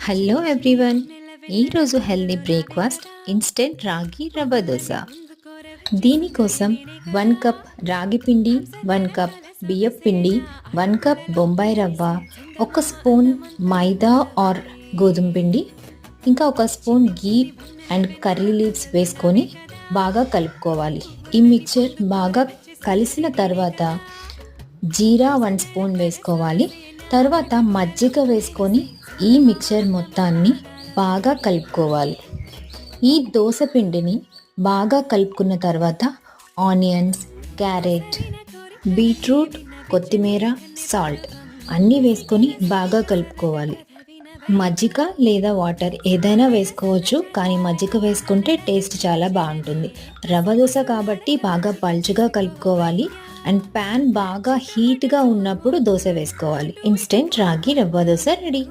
Hello everyone. ఈరోజు healthy breakfast instant రాగి రవ్వ దోశ. దీనికోసం 1 కప్ రాగి పిండి, 1 కప్ బియ్యపు పిండి, 1 కప్ బొంబాయి రవ్వ, 1 స్పూన్ మైదా ఆర్ గోధుమ పిండి, ఇంకా 1 spoon ghee and curry leaves వేసుకొని బాగా కలుపుకోవాలి. ఈ మిక్చర్ బాగా కలిసిన తర్వాత జీరా 1 స్పూన్ వేసుకోవాలి. తర్వాత మజ్జిగ వేసుకొని ఈ మిక్చర్ మొత్తాన్ని బాగా కలుపుకోవాలి. ఈ దోశ పిండిని బాగా కలుపుకున్న తర్వాత ఆనియన్స్, క్యారెట్, బీట్రూట్, కొత్తిమీర, సాల్ట్ అన్నీ వేసుకొని బాగా కలుపుకోవాలి. మజ్జిగ లేదా వాటర్ ఏదైనా వేసుకోవచ్చు, కానీ మజ్జిగ వేసుకుంటే టేస్ట్ చాలా బాగుంటుంది. రవ్వ దోశ కాబట్టి బాగా పల్చగా కలుపుకోవాలి అండ్ ప్యాన్ బాగా హీట్గా ఉన్నప్పుడు దోశ వేసుకోవాలి. ఇన్స్టెంట్ రాగి రవ్వ దోశ రెడీ.